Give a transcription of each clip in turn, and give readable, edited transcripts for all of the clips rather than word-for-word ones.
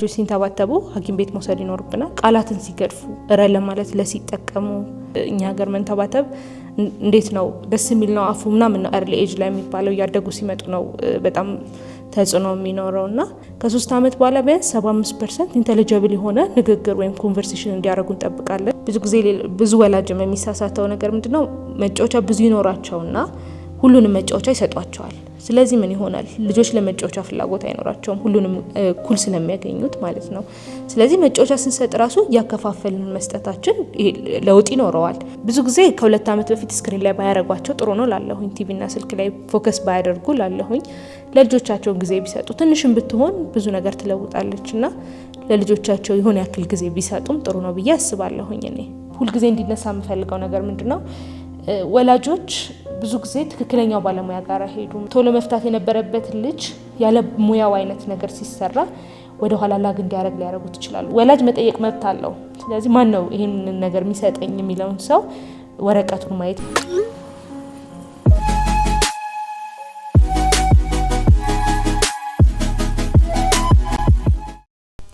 ልጆች ሲንተባተቡ ሐኪም ቤት መውሰድ ይኖርብናል። ቃላትን ሲገድፉ ለማለት ለሲጠቀሙ እኛ ሀገር መንተባተብ እንዴት ነው ደስ የሚል ነው አፉ ምናምን ነው early age ላይ የሚባለው ያደጉ ሲመጡ ነው በጣም ተጽዕኖ የሚኖረውና ከ3 አመት በኋላ ቢያንስ 75% ኢንተሊጀብል የሆነ ንግግር ወይም ኮንቨርሴሽን እንዲያደርጉ እንጠብቃለን። ብዙ ጊዜ ብዙ ወላጅም የሚሳሳተው ነገር ምንድነው መጫወቻ ብዙ ይኖራቸውና ሁሉንም መጫወቻ ይሰጧቸዋል። ስለዚህ ምን ይሆናል ልጆች ለመጫወቻ ፍላጎት አይኖራቸውም ሁሉንም ኩል ስለሚያገኙት ማለት ነው። ስለዚህ መጫወቻ ስንሰጥ ራሱ ያከፋፈልን መስጠታችን ለውጥ ይኖረዋል። ብዙ ጊዜ ከ2 አመት በፊት ስክሪን ላይ ባያረጓቸው ጥሩ ነው ላለሁኝ ቲቪና ስልክ ላይ ፎከስ ባያደርጉ ላለሁኝ ለልጆቻቸው ጊዜ ቢሰጡ ትንሽም ብትሆን ብዙ ነገር ትለውጣለችና ለልጆቻቸው የሆነ ያክል ጊዜ ቢሰጡም ጥሩ ነው ብዬ አስባለሁኝ። እኔ ሁሉ ጊዜ እንዲነሳ የምፈልገው ነገር ምንድነው ወላጆች ብዙ ጊዜ ትክክለኛው ባለሙያ ጋር ሄዱ ቶሎ መፍታት የነበረበት ልጅ ያለ ሙያው አይነት ነገር ሲሰራ ወደ ኋላ ላግ እንዲያረግ ሊያረጉት ይችላሉ። ወላጅ መጠየቅ መብት አለው። ስለዚህ ማን ነው ይሄንን ነገር የሚሰጠኝ የሚለውን ሰው ወረቀቱን ማየት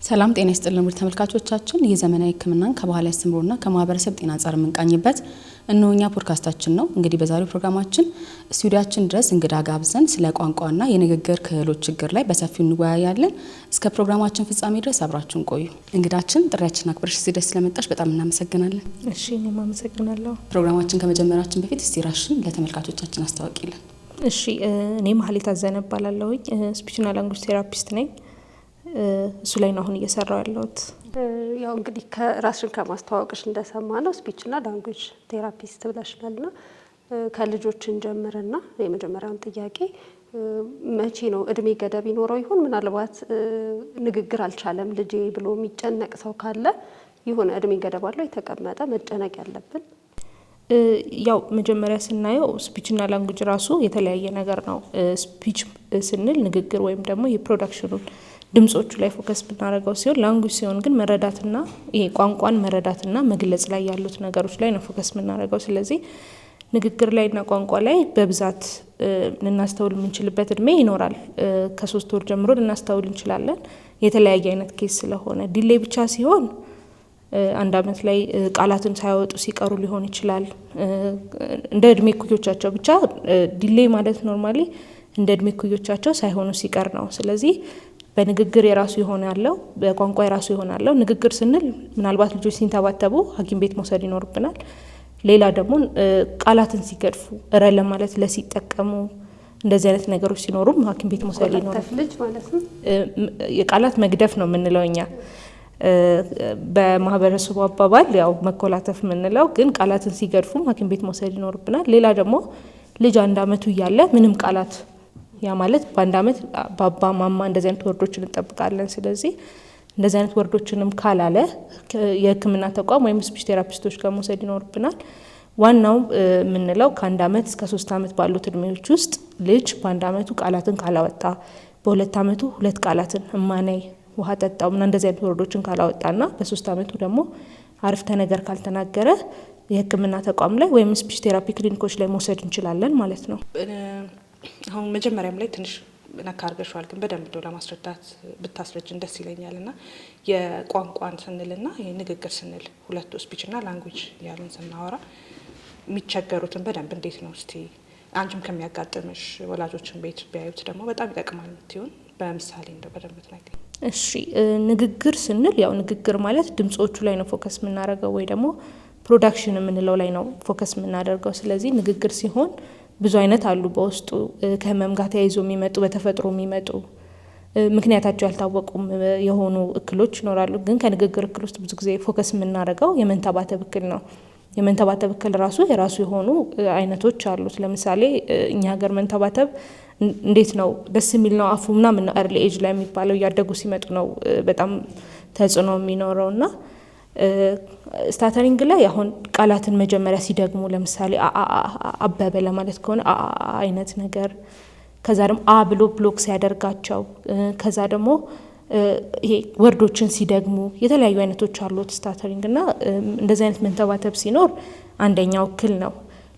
ሰላም ጤና ይስጥልን ውድ ተመልካቾቻችን የዘመናዊ ሕክምናን ከባህላዊ አስተምሮና ከማህበረሰብ ጤና አንጻር የምንቃኝበት እነሆኛ ፖድካስታችን ነው። እንግዲህ በዛሬው ፕሮግራማችን ስቱዲያችን ድረስ እንግዳ ጋብዘን ስለ ቋንቋና የንግግር ክህሎት ችግር ላይ በሰፊው እንወያያለን። እስከ ፕሮግራማችን ፍጻሜ ድረስ አብራችሁን ቆዩ። እንግዳችን ጥሪያችን አክብረሽ እዚህ ድረስ ስለመጣሽ በጣም እናመሰግናለን። እሺ እኔም አመሰግናለሁ። ፕሮግራማችን ከመጀመራችን በፊት እስቲ ራስሽን ለተመልካቾቻችን አስተዋውቂልን። እሺ እኔ ማህሌት አዘነ እባላለሁ። ስፒችና ላንጉዌጅ ቴራፒስት ነኝ። እሱ ላይ ነው አሁን እየሰራው ያለሁት። ያው እንግዲህ ከራስሽን ከማስተዋወቅሽ እንደሰማ ነው ስፒችና ላንጉዌጅ ቴራፒስት ብለሽናልና ከልጆችን ጀምርና የመጀመሪያውን ጥያቄ መቼ ነው እድሜ ገደብ ይኖረው ይሆን? ምናልባት ንግግር አልቻለም ልጄ ብሎ የሚጨነቅ ሰው ካለ የሆነ እድሜ ገደብ አለው የተቀመጠ መጨነቅ ያለብን? ያው መጀመሪያ ስናየው ስፒችና ላንጉዌጅ ራሱ የተለያየ ነገር ነው። ስፒች ስንል ንግግር ወይም ደግሞ የፕሮዳክሽኑን ድምጾቹ ላይ ፎከስ ብናደርገው ሲሆን ላንጉዌጅ ሲሆን ግን መረዳትና ይሄ ቋንቋን መረዳትና መግለጽ ላይ ያሉት ነገሮች ላይ ነው ፎከስ የምናደርገው። ስለዚህ ንግግር ላይና ቋንቋ ላይ በብዛት ልናስተውል የምንችልበት እድሜ ይኖራል። ከ3 ወር ጀምሮ ልናስተውል እንችላለን። የተለያየ አይነት ኬስ ስለሆነ ዲሌይ ብቻ ሲሆን 1 አመት ላይ ቃላትን ሳያወጡ ሲቀሩ ሊሆን ይችላል። እንደ እድሜ ኩዮቻቸው ብቻ ዲሌይ ማለት ኖርማሊ እንደ እድሜ ኩዮቻቸው ሳይሆኑ ሲቀር ነው። ስለዚህ በንግግር የራሱ ይሆናለው በቋንቋ የራሱ ይሆናለው። ንግግር ስንል ምናልባት ልጆች ሲንተባተቡ ሐኪም ቤት መውሰድ ይኖርብናል። ሌላ ደግሞ ቃላትን ሲገድፉ ለማለት ለሲጠቀሙ እንደዚህ አይነት ነገሮች ሲኖሩም ሐኪም ቤት መውሰድ ይኖርብናል። ልጅ ማለት ነው የቃላት መግደፍ ነው የምንለው እኛ በማህበረሰቡ አባባል ያው መኮላተፍ የምንለው ግን ቃላትን ሲገድፉም ሐኪም ቤት መውሰድ ይኖርብናል። ሌላ ደግሞ ልጅ 1 አመቱ እያለ ምንም ቃላት ያ ማለት በ1 አመት ባባ ማማ እንደዚህ አይነት ወርዶችን እንጠብቃለን። ስለዚህ እንደዚህ አይነት ወርዶችንም ካላለ የህክምና ተቋም ወይም ስፒች ቴራፒስቶች ጋር መውሰድ ይኖርብናል። ዋናው የምንለው ከ1 አመት እስከ 3 አመት ባሉት እድሜዎች ውስጥ ልጅ በ1 አመቱ ቃላትን ካላወጣ በ2 አመቱ 2 ቃላትን እማናይ ውሃ ጠጣው እና እንደዚህ አይነት ወርዶችን ካላወጣና በ3 አመቱ ደግሞ አረፍተ ነገር ካልተናገረ የህክምና ተቋም ላይ ወይም ስፒች ቴራፒ ክሊኒኮች ላይ መውሰድ እንችላለን ማለት ነው። አሁን መጀመሪያም ላይ ትንሽ ነካርገሽዋል ግን በደንብ ነው ለማስረዳት ብታስረጅን ደስ ይለኛልና የቋንቋን ስንልና የንግግር ስንል ሁለቱ ስፒችና ላንጉዌጅ ያለን ስናወራ የሚቸገሩትን በደንብ እንዴት ነው እስቲ አንቺም ከሚያጋጥምሽ ወላጆችን ቤት ቢያዩት ደግሞ በጣም ይጠቅማል የምትይውን በምሳሌ እንደው በደንብ ትነግሪኝ። እሺ ንግግር ስንል ያው ንግግር ማለት ድምጾቹ ላይ ነው ፎከስ የምናደርገው ወይ ደግሞ ፕሮዳክሽን የምንለው ላይ ነው ፎከስ የምናደርገው። ስለዚህ ንግግር ሲሆን ብዙ አይነት አሉ በውስጡ ከህመም ጋር ተያይዞ የሚመጡ በተፈጥሮ የሚመጡ ምክንያታቸው ያልታወቁም የሆኑ እክሎች ይኖራሉ። ግን ከንግግር እክል ውስጥ ብዙ ጊዜ ፎከስ የምናደርገው የመንተባተብ እክል ነው። የመንተባተብ እክል ራሱ የራሱ የሆኑ አይነቶች አሉት። ለምሳሌ እኛ ሀገር መንተባተብ እንዴት ነው ደስ የሚል ነው አፉ ምናምን ነው early age ላይ የሚባለው ያደጉ ሲመጡ ነው በጣም ተጽዕኖ የሚኖረውና ስታተሪንግ ላይ አሁን ቃላትን መጀመሪያ ሲደግሙ ለምሳሌ አበበ ለማለት ከሆነ አይነት ነገር ከዛ ደግሞ ብሎ ብሎክ ሲያደርጋቸው ከዛ ደግሞ ይሄ ወርዶችን ሲደግሙ የተለያዩ አይነቶች አሉት ስታተሪንግ እና እንደዚህ አይነት መንተባተብ ሲኖር አንደኛው እክል ነው።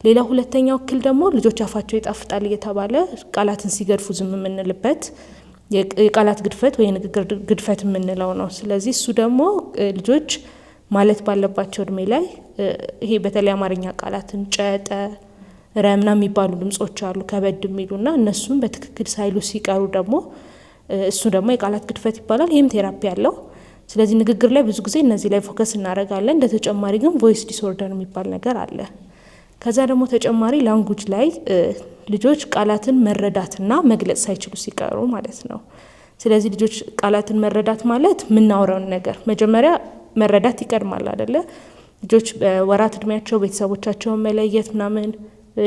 ሌላ ሁለተኛው እክል ደግሞ ልጆች አፋቸው ይጣፍጣል እየተባለ ቃላትን ሲገድፉ ዝም የምንልበት የቃላት ግድፈት ወይ ንግግር ግድፈት የምንለው ነው። ስለዚህ እሱ ደግሞ ልጆች ማለት ባለባቸው እድሜ ላይ ይሄ በተለይ አማርኛ ቃላትን ጨጠ ረምና የሚባሉ ድምጾች አሉ ከበድ የሚሉና እነሱም በትክክል ሳይሉ ሲቀሩ ደግሞ እሱ ደግሞ የቃላት ግድፈት ይባላል። ይህም ቴራፒ ያለው። ስለዚህ ንግግር ላይ ብዙ ጊዜ እነዚህ ላይ ፎከስ እናደርጋለን። እንደ ተጨማሪ ግን ቮይስ ዲስኦርደር የሚባል ነገር አለ። ከዛ ደግሞ ተጨማሪ ላንጉጅ ላይ ልጆች ቃላትን መረዳትና መግለጽ ሳይችሉ ሲቀሩ ማለት ነው። ስለዚህ ልጆች ቃላትን መረዳት ማለት የምናወራውን ነገር መጀመሪያ መረዳት ይቀድማል አይደለ? ልጆች በወራት እድሜያቸው ቤተሰቦቻቸውን መለየት ምናምን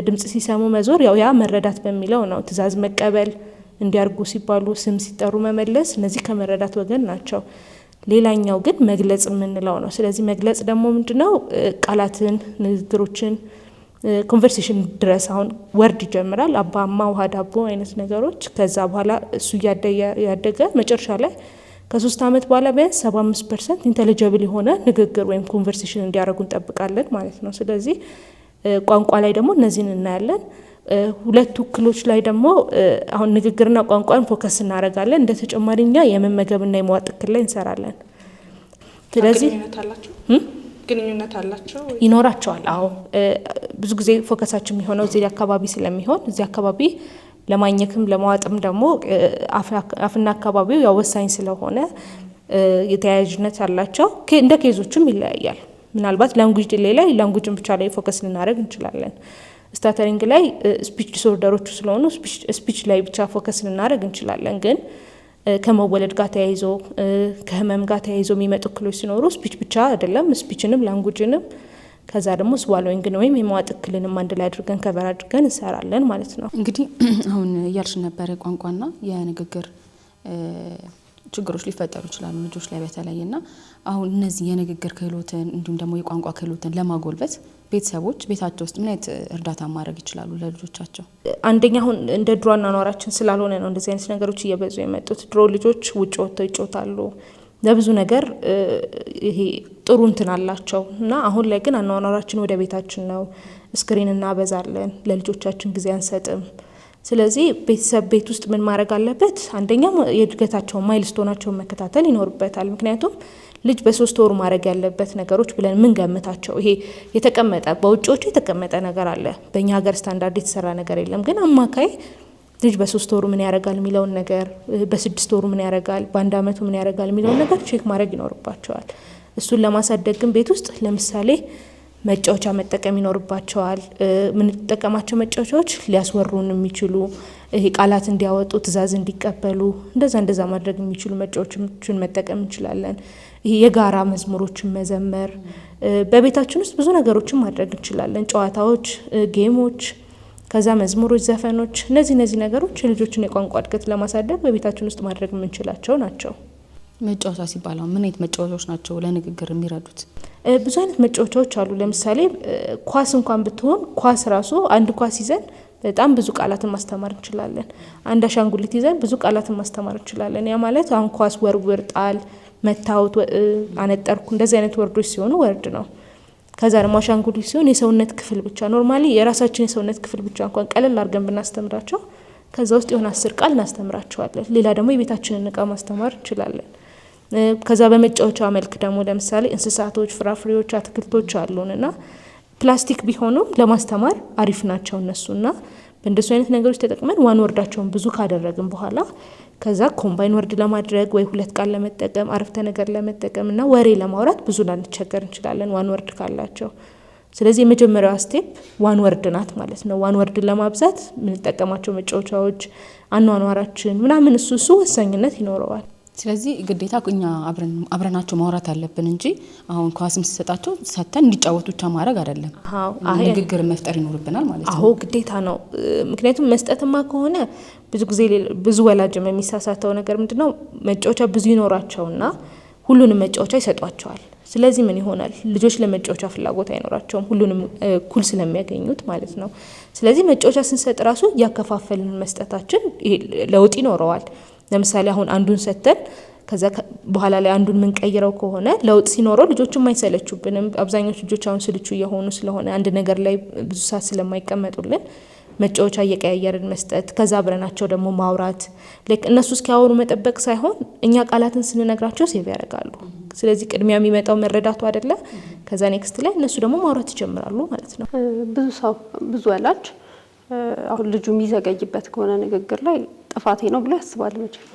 ድምጽ ሲሰሙ መዞር ያ መረዳት በሚለው ነው። ትዕዛዝ መቀበል እንዲያርጉ ሲባሉ ስም ሲጠሩ መመለስ እነዚህ ከመረዳት ወገን ናቸው። ሌላኛው ግን መግለጽ የምንለው ነው። ስለዚህ መግለጽ ደግሞ ምንድነው? ቃላትን፣ ንግግሮችን ኮንቨርሴሽን ድረስ አሁን ወርድ ይጀምራል አባማ ውሃ ዳቦ አይነት ነገሮች። ከዛ በኋላ እሱ ያደገ መጨረሻ ላይ ከ3 ዓመት በኋላ ቢያንስ 75% ኢንተሊጀብል የሆነ ንግግር ወይም ኮንቨርሴሽን እንዲያደርጉ እንጠብቃለን ማለት ነው። ስለዚህ ቋንቋ ላይ ደግሞ እነዚህን እናያለን። ሁለቱ እክሎች ላይ ደግሞ አሁን ንግግርና ቋንቋን ፎከስ እናደርጋለን። እንደ ተጨማሪኛ የመመገብና የመዋጥ እክል ላይ እንሰራለን። ስለዚህ ግንኙነት አላቸው ይኖራቸዋል። አዎ ብዙ ጊዜ ፎከሳችን የሚሆነው እዚህ አካባቢ ስለሚሆን እዚህ አካባቢ ለማኘክም ለማዋጥም ደግሞ አፍና አካባቢው ያው ወሳኝ ስለሆነ የተያያዥነት አላቸው። እንደ ኬዞችም ይለያያል። ምናልባት ላንጉጅ ዲሌይ ላይ ላንጉጅን ብቻ ላይ ፎከስ ልናደርግ እንችላለን። ስታተሪንግ ላይ ስፒች ዲስኦርደሮቹ ስለሆኑ ስፒች ላይ ብቻ ፎከስ ልናደርግ እንችላለን። ግን ከመወለድ ጋር ተያይዞ ከህመም ጋር ተያይዞ የሚመጡ እክሎች ሲኖሩ ስፒች ብቻ አይደለም ስፒችንም ላንጉጅንም ከዛ ደግሞ ስዋሎዊንግን ወይም የመዋጥ እክልንም አንድ ላይ አድርገን ከበር አድርገን እንሰራለን ማለት ነው። እንግዲህ አሁን እያልሽ ነበረ ቋንቋና የንግግር ችግሮች ሊፈጠሩ ይችላሉ ልጆች ላይ በተለይና አሁን እነዚህ የንግግር ክህሎትን እንዲሁም ደግሞ የቋንቋ ክህሎትን ለማጎልበት ቤተሰቦች ቤታቸው ውስጥ ምን አይነት እርዳታ ማድረግ ይችላሉ ለልጆቻቸው? አንደኛ አሁን እንደ ድሮ አኗኗራችን ስላልሆነ ነው እንደዚህ አይነት ነገሮች እየበዙ የመጡት። ድሮ ልጆች ውጭ ወጥተው ይጫወታሉ ለብዙ ነገር ይሄ ጥሩ እንትን አላቸው እና አሁን ላይ ግን አኗኗራችን ወደ ቤታችን ነው። ስክሪን እናበዛለን፣ ለልጆቻችን ጊዜ አንሰጥም። ስለዚህ ቤተሰብ ቤት ውስጥ ምን ማድረግ አለበት? አንደኛ የእድገታቸውን ማይልስቶናቸውን መከታተል ይኖርበታል። ምክንያቱም ልጅ በ3 ወሩ ማድረግ ያለበት ነገሮች ብለን ምን ገምታቸው ይሄ የተቀመጠ በውጪዎቹ የተቀመጠ ነገር አለ። በእኛ ሀገር ስታንዳርድ የተሰራ ነገር የለም። ግን አማካይ ልጅ በ3 ወሩ ምን ያደርጋል የሚለውን ነገር፣ በ6 ወሩ ምን ያደርጋል፣ በ1 አመቱ ምን ያደርጋል የሚለውን ነገር ቼክ ማድረግ ይኖርባቸዋል። እሱን ለማሳደግ ግን ቤት ውስጥ ለምሳሌ መጫወቻ መጠቀም ይኖርባቸዋል። የምንጠቀማቸው መጫወቻዎች ሊያስወሩን የሚችሉ ይሄ ቃላት እንዲያወጡ ትዕዛዝ እንዲቀበሉ እንደዛ ማድረግ የሚችሉ መጫወቻዎችን መጠቀም እንችላለን። ይሄ የጋራ መዝሙሮችን መዘመር፣ በቤታችን ውስጥ ብዙ ነገሮችን ማድረግ እንችላለን። ጨዋታዎች፣ ጌሞች፣ ከዛ መዝሙሮች፣ ዘፈኖች እነዚህ ነገሮች የልጆችን የቋንቋ እድገት ለማሳደግ በቤታችን ውስጥ ማድረግ የምንችላቸው ናቸው። መጫወቻ ሲባል ምን አይነት መጫወቻዎች ናቸው ለንግግር የሚረዱት? ብዙ አይነት መጫወቻዎች አሉ። ለምሳሌ ኳስ እንኳን ብትሆን ኳስ ራሱ አንድ ኳስ ይዘን በጣም ብዙ ቃላትን ማስተማር እንችላለን። አንድ አሻንጉሊት ይዘን ብዙ ቃላትን ማስተማር እንችላለን። ያ ማለት አሁን ኳስ ወርውር፣ ጣል፣ መታወት፣ አነጠርኩ እንደዚህ አይነት ወርዶች ሲሆኑ ወርድ ነው። ከዛ ደግሞ አሻንጉሊት ሲሆን የሰውነት ክፍል ብቻ ኖርማሊ የራሳችን የሰውነት ክፍል ብቻ እንኳን ቀለል አድርገን ብናስተምራቸው ከዛ ውስጥ የሆነ 10 ቃል እናስተምራቸዋለን። ሌላ ደግሞ የቤታችንን እቃ ማስተማር እንችላለን። ከዛ በመጫወቻ መልክ ደግሞ ለምሳሌ እንስሳቶች፣ ፍራፍሬዎች፣ አትክልቶች አሉንና ፕላስቲክ ቢሆኑም ለማስተማር አሪፍ ናቸው እነሱና በእንደሱ አይነት ነገሮች ተጠቅመን ዋን ወርዳቸውን ብዙ ካደረግን በኋላ ከዛ ኮምባይን ወርድ ለማድረግ ወይ 2 ቃል ለመጠቀም አረፍተ ነገር ለመጠቀም እና ወሬ ለማውራት ብዙ ላንቸገር እንችላለን ዋን ወርድ ካላቸው። ስለዚህ የመጀመሪያው ስቴፕ ዋን ወርድ ናት ማለት ነው። ዋን ወርድ ለማብዛት የምንጠቀማቸው መጫወቻዎች፣ አኗኗራችን ምናምን እሱ ወሳኝነት ይኖረዋል። ስለዚህ ግዴታ እኛ አብረናቸው ማውራት አለብን እንጂ አሁን ኳስም ሲሰጣቸው ሰተን እንዲጫወቱ ብቻ ማድረግ አይደለም። ንግግር መፍጠር ይኖርብናል ማለት ነው። ግዴታ ነው። ምክንያቱም መስጠትማ ከሆነ ብዙ ጊዜ ብዙ ወላጅም የሚሳሳተው ነገር ምንድነው መጫወቻ ብዙ ይኖራቸውና ሁሉንም መጫወቻ ይሰጧቸዋል። ስለዚህ ምን ይሆናል? ልጆች ለመጫወቻ ፍላጎት አይኖራቸውም፣ ሁሉንም ኩል ስለሚያገኙት ማለት ነው። ስለዚህ መጫወቻ ስንሰጥ ራሱ ያከፋፈልን መስጠታችን ለውጥ ይኖረዋል። ለምሳሌ አሁን አንዱን ሰተን ከዛ በኋላ ላይ አንዱን ምንቀይረው ከሆነ ለውጥ ሲኖረው ልጆቹም አይሰለቹብንም። አብዛኞቹ ልጆች አሁን ስልቹ እየሆኑ ስለሆነ አንድ ነገር ላይ ብዙ ሰዓት ስለማይቀመጡልን መጫወቻ እየቀያየርን መስጠት፣ ከዛ አብረናቸው ደግሞ ማውራት። እነሱ እስኪያወሩ መጠበቅ ሳይሆን እኛ ቃላትን ስንነግራቸው ሴቭ ያደርጋሉ። ስለዚህ ቅድሚያ የሚመጣው መረዳቱ አይደለ? ከዛ ኔክስት ላይ እነሱ ደግሞ ማውራት ይጀምራሉ ማለት ነው። ብዙ ወላጅ አሁን ልጁ የሚዘገይበት ከሆነ ንግግር ላይ ጥፋቴ ነው ብሎ ያስባል። መቼም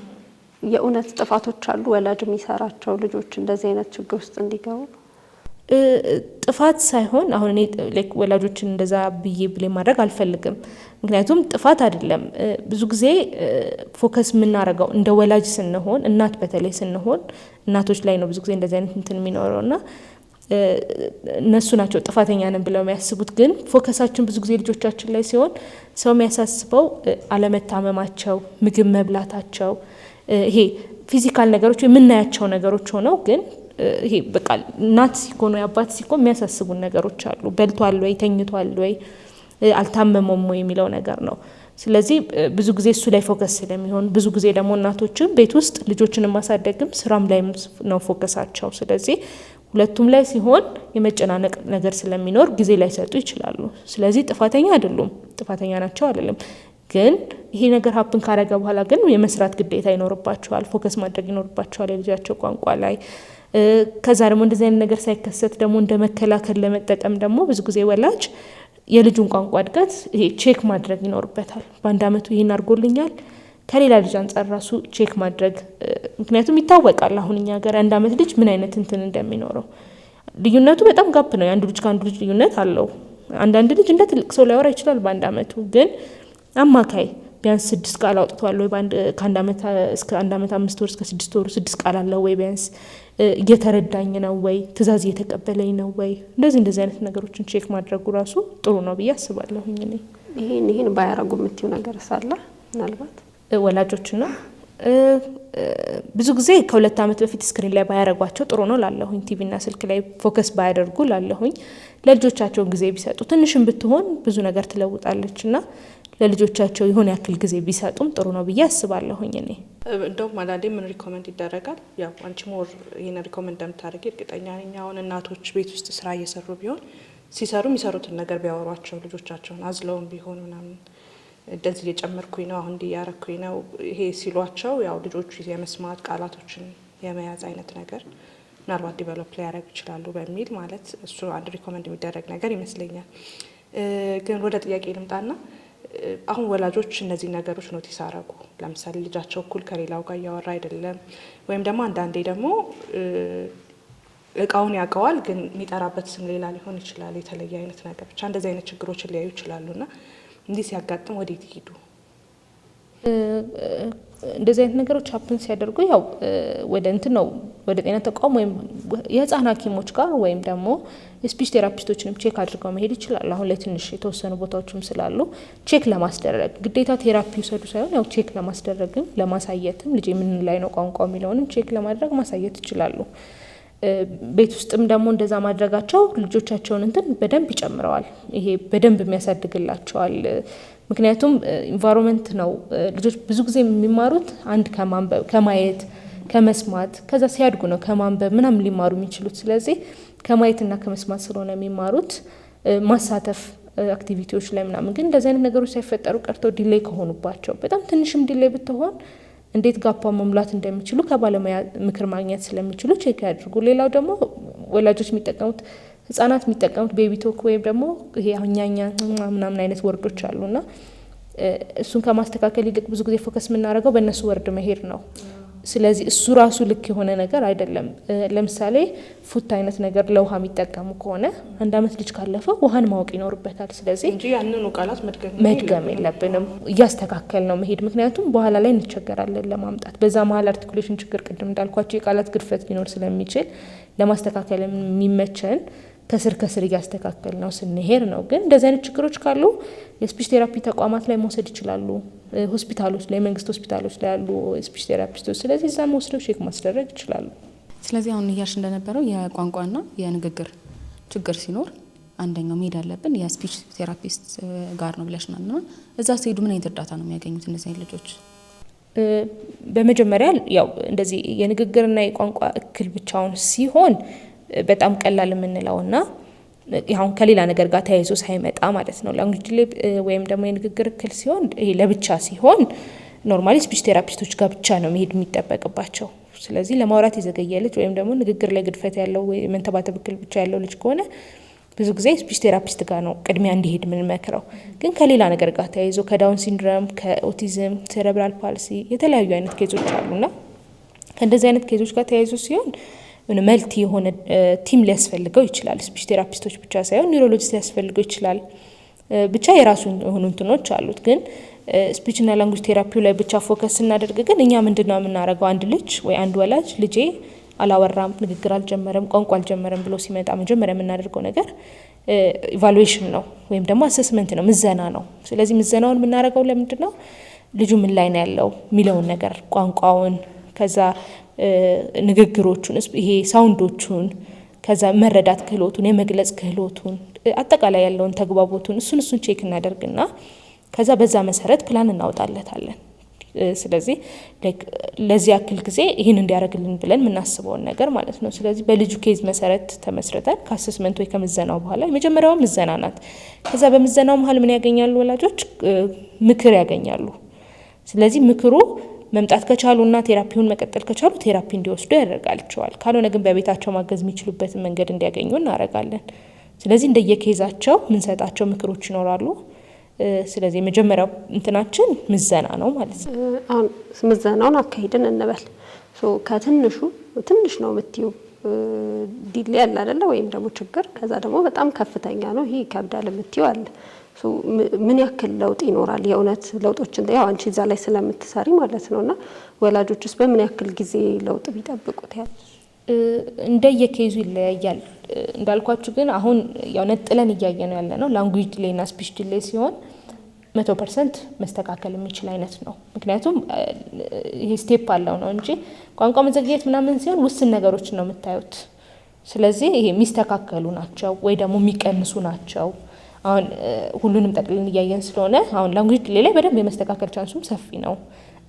የእውነት ጥፋቶች አሉ ወላጅ የሚሰራቸው ልጆች እንደዚህ አይነት ችግር ውስጥ እንዲገቡ? ጥፋት ሳይሆን አሁን እኔ ወላጆችን እንደዛ ብዬ ማድረግ አልፈልግም። ምክንያቱም ጥፋት አይደለም። ብዙ ጊዜ ፎከስ የምናደርገው እንደ ወላጅ ስንሆን፣ እናት በተለይ ስንሆን እናቶች ላይ ነው ብዙ ጊዜ እንደዚህ አይነት እንትን የሚኖረውና እነሱ ናቸው ጥፋተኛ ነን ብለው የሚያስቡት። ግን ፎከሳችን ብዙ ጊዜ ልጆቻችን ላይ ሲሆን ሰው የሚያሳስበው አለመታመማቸው፣ ምግብ መብላታቸው፣ ይሄ ፊዚካል ነገሮች የምናያቸው ነገሮች ሆነው ግን ይሄ በቃ እናት ሲኮን ወይ አባት ሲኮን የሚያሳስቡን ነገሮች አሉ። በልቷል ወይ፣ ተኝቷል ወይ፣ አልታመመም ወይ የሚለው ነገር ነው። ስለዚህ ብዙ ጊዜ እሱ ላይ ፎከስ ስለሚሆን ብዙ ጊዜ ደግሞ እናቶችም ቤት ውስጥ ልጆችን ማሳደግም ስራም ላይ ነው ፎከሳቸው። ስለዚህ ሁለቱም ላይ ሲሆን የመጨናነቅ ነገር ስለሚኖር ጊዜ ላይ ሰጡ ይችላሉ። ስለዚህ ጥፋተኛ አይደሉም፣ ጥፋተኛ ናቸው አይደለም። ግን ይሄ ነገር ሀፕን ካረገ በኋላ ግን የመስራት ግዴታ ይኖርባቸዋል፣ ፎከስ ማድረግ ይኖርባቸዋል የልጃቸው ቋንቋ ላይ። ከዛ ደግሞ እንደዚህ አይነት ነገር ሳይከሰት ደግሞ እንደ መከላከል ለመጠቀም ደግሞ ብዙ ጊዜ ወላጅ የልጁን ቋንቋ እድገት ይሄ ቼክ ማድረግ ይኖርበታል። በአንድ አመቱ ይሄን አድርጎልኛል ከሌላ ልጅ አንጻር ራሱ ቼክ ማድረግ። ምክንያቱም ይታወቃል አሁን እኛ ሀገር አንድ አመት ልጅ ምን አይነት እንትን እንደሚኖረው ልዩነቱ በጣም ጋፕ ነው። የአንዱ ልጅ ከአንዱ ልጅ ልዩነት አለው። አንዳንድ ልጅ እንደ ትልቅ ሰው ሊያወራ ይችላል በአንድ አመቱ፣ ግን አማካይ ቢያንስ 6 ቃል አውጥቷል ወይ ከአንድ አመት እስከ 1 አመት 5 ወር እስከ 6 ወር 6 ቃል አለው ወይ፣ ቢያንስ እየተረዳኝ ነው ወይ፣ ትእዛዝ እየተቀበለኝ ነው ወይ፣ እንደዚህ አይነት ነገሮችን ቼክ ማድረጉ ራሱ ጥሩ ነው ብዬ አስባለሁኝ። እኔ ይሄን ባያረጉ የምትይው ነገር ሳለ ምናልባት ወላጆችና ብዙ ጊዜ ከ2 አመት በፊት ስክሪን ላይ ባያረጓቸው ጥሩ ነው ላለሁኝ። ቲቪና ስልክ ላይ ፎከስ ባያደርጉ ላለሁኝ። ለልጆቻቸው ጊዜ ቢሰጡ ትንሽም ብትሆን ብዙ ነገር ትለውጣለችና ለልጆቻቸው የሆነ ያክል ጊዜ ቢሰጡም ጥሩ ነው ብዬ አስባለሁኝ። እኔ እንደውም አንዳንዴ ምን ሪኮመንድ ይደረጋል፣ ያው አንቺ ሞር ይሄን ሪኮመንድ እንደምታደርጊ እርግጠኛ ነኝ። አሁን እናቶች ቤት ውስጥ ስራ እየሰሩ ቢሆን ሲሰሩ የሚሰሩትን ነገር ቢያወሯቸው ልጆቻቸውን አዝለውም ቢሆን ምናምን እንደዚህ እየጨመርኩኝ ነው አሁን እንዲህ ያረኩኝ ነው ይሄ ሲሏቸው፣ ያው ልጆቹ የመስማት ቃላቶችን የመያዝ አይነት ነገር ምናልባት ዲቨሎፕ ሊያደርጉ ይችላሉ በሚል ማለት እሱ አንድ ሪኮመንድ የሚደረግ ነገር ይመስለኛል። ግን ወደ ጥያቄ ልምጣና አሁን ወላጆች እነዚህ ነገሮች ኖቲስ አረጉ። ለምሳሌ ልጃቸው እኩል ከሌላው ጋር እያወራ አይደለም፣ ወይም ደግሞ አንዳንዴ ደግሞ እቃውን ያውቀዋል ግን የሚጠራበት ስም ሌላ ሊሆን ይችላል፣ የተለየ አይነት ነገር ብቻ እንደዚህ አይነት ችግሮችን ሊያዩ ይችላሉና እንዲህ ሲያጋጥም ወዴት ይሄዱ? እንደዚህ አይነት ነገሮች ሀፕን ሲያደርጉ ያው ወደ እንትን ነው ወደ ጤና ተቋም ወይም የህፃን ሐኪሞች ጋር ወይም ደግሞ የስፒች ቴራፒስቶችንም ቼክ አድርገው መሄድ ይችላሉ። አሁን ላይ ትንሽ የተወሰኑ ቦታዎችም ስላሉ ቼክ ለማስደረግ ግዴታ ቴራፒ ውሰዱ ሳይሆን ያው ቼክ ለማስደረግም ለማሳየትም ልጅ ምን ላይ ነው ቋንቋ የሚለውንም ቼክ ለማድረግ ማሳየት ይችላሉ። ቤት ውስጥም ደግሞ እንደዛ ማድረጋቸው ልጆቻቸውን እንትን በደንብ ይጨምረዋል። ይሄ በደንብ የሚያሳድግላቸዋል። ምክንያቱም ኢንቫይሮንመንት ነው ልጆች ብዙ ጊዜ የሚማሩት አንድ ከማንበብ ከማየት ከመስማት፣ ከዛ ሲያድጉ ነው ከማንበብ ምናምን ሊማሩ የሚችሉት። ስለዚህ ከማየትና ከመስማት ስለሆነ የሚማሩት ማሳተፍ አክቲቪቲዎች ላይ ምናምን። ግን እንደዚህ አይነት ነገሮች ሳይፈጠሩ ቀርተው ዲሌይ ከሆኑባቸው በጣም ትንሽም ዲሌይ ብትሆን እንዴት ጋፓ መሙላት እንደሚችሉ ከባለሙያ ምክር ማግኘት ስለሚችሉ ቼክ ያድርጉ። ሌላው ደግሞ ወላጆች የሚጠቀሙት ህጻናት የሚጠቀሙት ቤቢ ቶክ ወይም ደግሞ ይሄ አኛኛ ምናምን አይነት ወርዶች አሉና እሱን ከማስተካከል ይልቅ ብዙ ጊዜ ፎከስ የምናደርገው በእነሱ ወርድ መሄድ ነው። ስለዚህ እሱ ራሱ ልክ የሆነ ነገር አይደለም። ለምሳሌ ፉት አይነት ነገር ለውሃ የሚጠቀሙ ከሆነ 1 አመት ልጅ ካለፈው ውሃን ማወቅ ይኖርበታል። ስለዚህ እንጂ ያንኑ ቃላት መድገም የለብንም፣ እያስተካከል ነው መሄድ። ምክንያቱም በኋላ ላይ እንቸገራለን ለማምጣት። በዛ መሀል አርቲኩሌሽን ችግር ቅድም እንዳልኳቸው የቃላት ግድፈት ሊኖር ስለሚችል ለማስተካከል የሚመቸን ከስር እያስተካከል ነው ስንሄድ ነው። ግን እንደዚህ አይነት ችግሮች ካሉ የስፒች ቴራፒ ተቋማት ላይ መውሰድ ይችላሉ። ሆስፒታሎች ላይ መንግስት ሆስፒታሎች ላይ ያሉ ስፒች ቴራፒስቶች፣ ስለዚህ እዛ ወስደው ቼክ ማስደረግ ይችላሉ። ስለዚህ አሁን እያልሽ እንደነበረው የቋንቋና የንግግር ችግር ሲኖር አንደኛው መሄድ ያለብን የስፒች ቴራፒስት ጋር ነው ብለሽናል። እና እዛ ሲሄዱ ምን አይነት እርዳታ ነው የሚያገኙት እነዚህ አይነት ልጆች? በመጀመሪያ ያው እንደዚህ የንግግርና የቋንቋ እክል ብቻውን ሲሆን በጣም ቀላል የምንለውና አሁን ከሌላ ነገር ጋር ተያይዞ ሳይመጣ ማለት ነው። ላንጉዌጅ ዲሌይ ወይም ደግሞ የንግግር እክል ሲሆን ይሄ ለብቻ ሲሆን ኖርማሊ ስፒች ቴራፒስቶች ጋር ብቻ ነው መሄድ የሚጠበቅባቸው። ስለዚህ ለማውራት የዘገየ ልጅ ወይም ደግሞ ንግግር ላይ ግድፈት ያለው ወይ መንተባተብ እክል ብቻ ያለው ልጅ ከሆነ ብዙ ጊዜ ስፒች ቴራፒስት ጋር ነው ቅድሚያ እንዲሄድ የምንመክረው። ግን ከሌላ ነገር ጋር ተያይዞ ከዳውን ሲንድሮም፣ ከኦቲዝም፣ ሴሬብራል ፓልሲ የተለያዩ አይነት ኬዞች አሉና ከእንደዚህ አይነት ኬዞች ጋር ተያይዞ ሲሆን መልቲ የሆነ ቲም ሊያስፈልገው ይችላል። ስፒች ቴራፒስቶች ብቻ ሳይሆን ኒውሮሎጂስት ሊያስፈልገው ይችላል። ብቻ የራሱ የሆኑ እንትኖች አሉት። ግን ስፒችና ላንጉጅ ቴራፒው ላይ ብቻ ፎከስ ስናደርግ ግን እኛ ምንድነው የምናደርገው? አንድ ልጅ ወይ አንድ ወላጅ ልጄ አላወራም፣ ንግግር አልጀመረም፣ ቋንቋ አልጀመረም ብሎ ሲመጣ መጀመሪያ የምናደርገው ነገር ኢቫሉዌሽን ነው ወይም ደግሞ አሰስመንት ነው፣ ምዘና ነው። ስለዚህ ምዘናውን የምናደርገው ለምንድን ነው? ልጁ ምን ላይ ነው ያለው የሚለውን ነገር ቋንቋውን፣ ከዛ ንግግሮቹን፣ ይሄ ሳውንዶቹን፣ ከዛ መረዳት ክህሎቱን፣ የመግለጽ ክህሎቱን፣ አጠቃላይ ያለውን ተግባቦቱን እሱን ቼክ እናደርግና ከዛ በዛ መሰረት ፕላን እናውጣለታለን። ስለዚህ ለዚህ ያክል ጊዜ ይህን እንዲያደርግልን ብለን የምናስበውን ነገር ማለት ነው። ስለዚህ በልጁ ኬዝ መሰረት ተመስርተን ከአሰስመንት ወይ ከምዘናው በኋላ የመጀመሪያው ምዘና ናት። ከዛ በምዘናው መሀል ምን ያገኛሉ ወላጆች? ምክር ያገኛሉ። ስለዚህ ምክሩ መምጣት ከቻሉና ቴራፒውን መቀጠል ከቻሉ ቴራፒ እንዲወስዱ ያደርጋቸዋል። ካልሆነ ግን በቤታቸው ማገዝ የሚችሉበትን መንገድ እንዲያገኙ እናደርጋለን። ስለዚህ እንደየኬዛቸው ምንሰጣቸው ምክሮች ይኖራሉ። ስለዚህ የመጀመሪያው እንትናችን ምዘና ነው ማለት ነው። አሁን ምዘናውን አካሂደን እንበል ከትንሹ ትንሽ ነው የምትዩ ዲሌ ያለ አይደለ? ወይም ደግሞ ችግር፣ ከዛ ደግሞ በጣም ከፍተኛ ነው ይሄ ይከብዳል የምትዩ አለ። ምን ያክል ለውጥ ይኖራል? የእውነት ለውጦችን ያው አንቺ እዛ ላይ ስለምትሰሪ ማለት ነውና ወላጆችስ በምን ያክል ጊዜ ለውጥ ቢጠብቁት ያለ? እንደየኬዙ ይለያያል እንዳልኳችሁ። ግን አሁን ያው ነጥለን እያየ ነው ያለ ነው ላንጉዌጅ ዲሌይ እና ስፒች ዲሌይ ሲሆን 100% መስተካከል የሚችል አይነት ነው። ምክንያቱም ይሄ ስቴፕ አለው ነው እንጂ ቋንቋ መዘግየት ምናምን ሲሆን ውስን ነገሮች ነው የምታዩት። ስለዚህ ይሄ የሚስተካከሉ ናቸው ወይ ደግሞ የሚቀንሱ ናቸው። አሁን ሁሉንም ጠቅልን እያየን ስለሆነ አሁን ላንጉዌጅ ዲሌይ ላይ በደንብ የመስተካከል ቻንሱም ሰፊ ነው።